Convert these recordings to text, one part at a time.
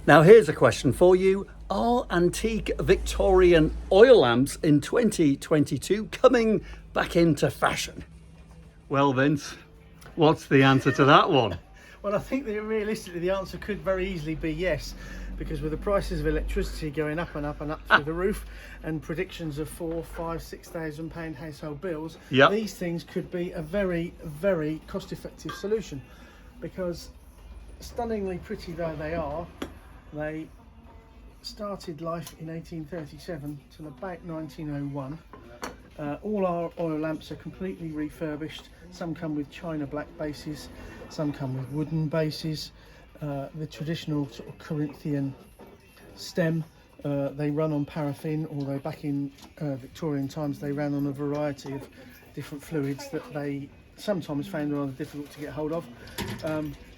Now here's a question for you. Are antique Victorian oil lamps in 2022 coming back into fashion? Well, Vince, what's the answer to that one? Well, I think that realistically the answer could very easily be yes, because with the prices of electricity going up and up and up through the roof, and predictions of £4,000, £5,000, £6,000 household bills, Yep. these things could be a very, very cost-effective solution. Because stunningly pretty though they are, they started life in 1837 till about 1901. All our oil lamps are completely refurbished. Some come with china black bases, some come with wooden bases. The traditional sort of Corinthian stem, they run on paraffin, although back in Victorian times they ran on a variety of different fluids that they sometimes found rather difficult to get hold of.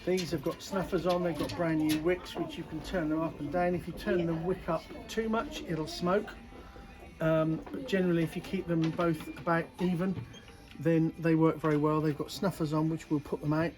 These have got snuffers on, they've got brand new wicks which you can turn them up and down. If you turn the wick up too much, it'll smoke. But generally, if you keep them both about even, then they work very well. They've got snuffers on which will put them out.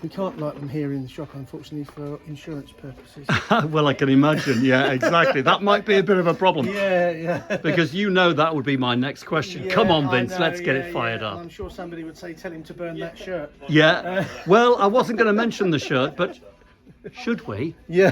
We can't light them here in the shop, unfortunately, for insurance purposes. Well, I can imagine. Yeah, exactly. That might be a bit of a problem. Yeah. Because you know that would be my next question. Yeah, Come on, I Vince, know, let's get yeah, it fired yeah. up. I'm sure somebody would say, tell him to burn that shirt. Yeah. Well, I wasn't going to mention the shirt, but should we? Yeah.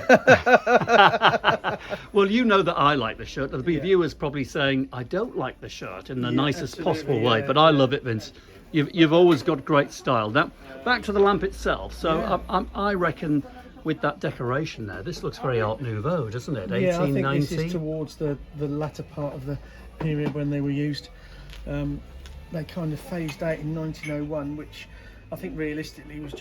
Well, you know that I like the shirt. There'll be viewers probably saying, I don't like the shirt in the nicest possible way, but I love it, Vince. You've always got great style. Now, back to the lamp itself. So I reckon with that decoration there, this looks very Art Nouveau, doesn't it? 1890? I think this is towards the latter part of the period when they were used. They kind of phased out in 1901, which I think realistically was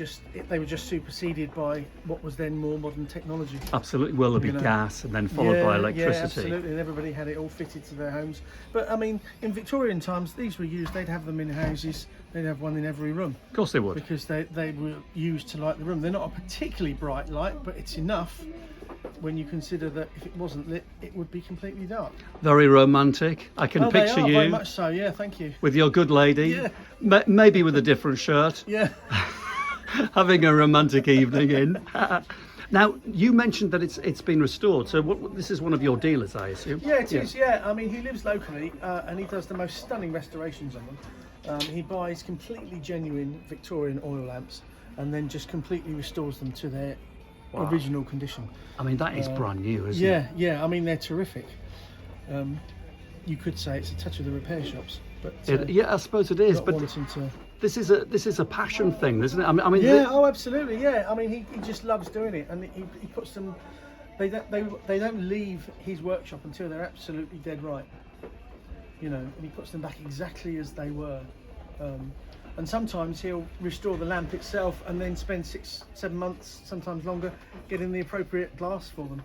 they were just superseded by what was then more modern technology. Absolutely. Well, there'll be gas and then followed by electricity. Yeah, absolutely. And everybody had it all fitted to their homes. But I mean, in Victorian times, these were used. They'd have them in houses. They'd have one in every room. Of course they would. Because they were used to light the room. They're not a particularly bright light, but it's enough when you consider that if it wasn't lit, it would be completely dark. Very romantic. I can picture they are, you. very much so. Yeah, thank you. With your good lady. Yeah. Maybe with a different shirt. Yeah. Having a romantic evening in. Now, you mentioned that it's been restored. So this is one of your dealers, I assume? Yeah, it is. Yeah. I mean, he lives locally and he does the most stunning restorations on them. He buys completely genuine Victorian oil lamps and then just completely restores them to their original condition. I mean, that is brand new, isn't it? Yeah. I mean, they're terrific. You could say it's a touch of the repair shops, but yeah, I suppose it is. But this is a passion thing, isn't it? I mean, absolutely. Yeah, I mean, he just loves doing it, and he puts them. They don't leave his workshop until they're absolutely dead right. You know, and he puts them back exactly as they were. And sometimes he'll restore the lamp itself and then spend 6-7 months, sometimes longer, getting the appropriate glass for them.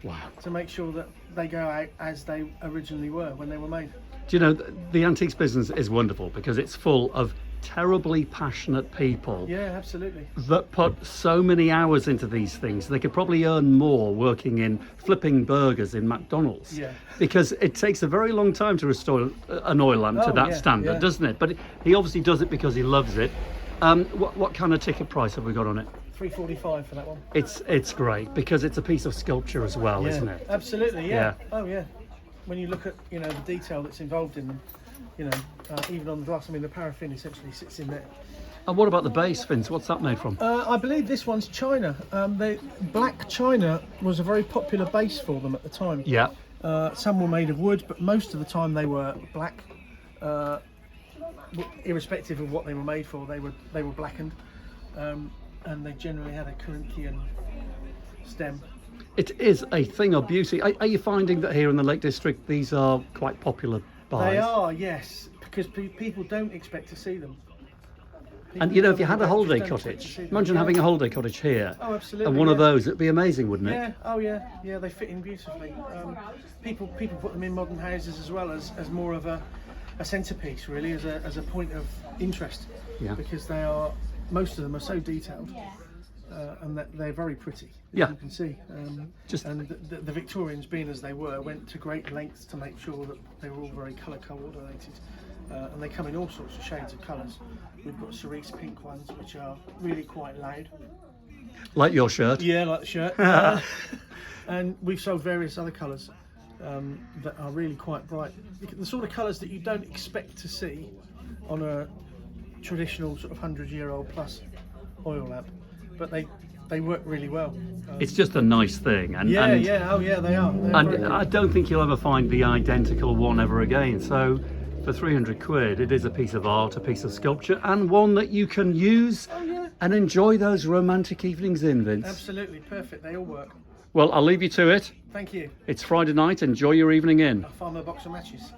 Wow. To make sure that they go out as they originally were when they were made. Do you know, the antiques business is wonderful because it's full of terribly passionate people. Yeah, absolutely. That put so many hours into these things. They could probably earn more working in flipping burgers in McDonald's. Yeah. Because it takes a very long time to restore an oil lamp to that standard, doesn't it? But he obviously does it because he loves it. What kind of ticket price have we got on it? $3.45 for that one. It's great because it's a piece of sculpture as well, isn't it? Absolutely, yeah. Oh yeah. When you look at the detail that's involved in them, even on the glass, I mean the paraffin essentially sits in there. And what about the base, Vince? What's that made from? I believe this one's china. Black china was a very popular base for them at the time. Yeah. Some were made of wood, but most of the time they were black. Irrespective of what they were made for, they were blackened, and they generally had a Corinthian stem. It is a thing of beauty. Are you finding that here in the Lake District these are quite popular buys? They are, yes, because people don't expect to see them. And if you had a holiday cottage, imagine having a holiday cottage here. Oh, absolutely. And one of those, it'd be amazing, wouldn't it? Yeah. Oh, yeah. Yeah, they fit in beautifully. People put them in modern houses as well as more of a centerpiece, really, as a point of interest. Yeah. Because most of them are so detailed. And that they're very pretty, as you can see. And the Victorians, being as they were, went to great lengths to make sure that they were all very colour coordinated. And they come in all sorts of shades of colours. We've got cerise pink ones, which are really quite loud. Like your shirt. Yeah, like the shirt. And we've sold various other colours that are really quite bright. The sort of colours that you don't expect to see on a traditional sort of 100-year-old plus oil lamp, but they work really well. It's just a nice thing. And, yeah, and, yeah, oh yeah, they are. They're very And good. I don't think you'll ever find the identical one ever again. So for 300 quid, it is a piece of art, a piece of sculpture, and one that you can use and enjoy those romantic evenings in, Vince. Absolutely perfect. They all work. Well, I'll leave you to it. Thank you. It's Friday night. Enjoy your evening in. I'll find my box of matches.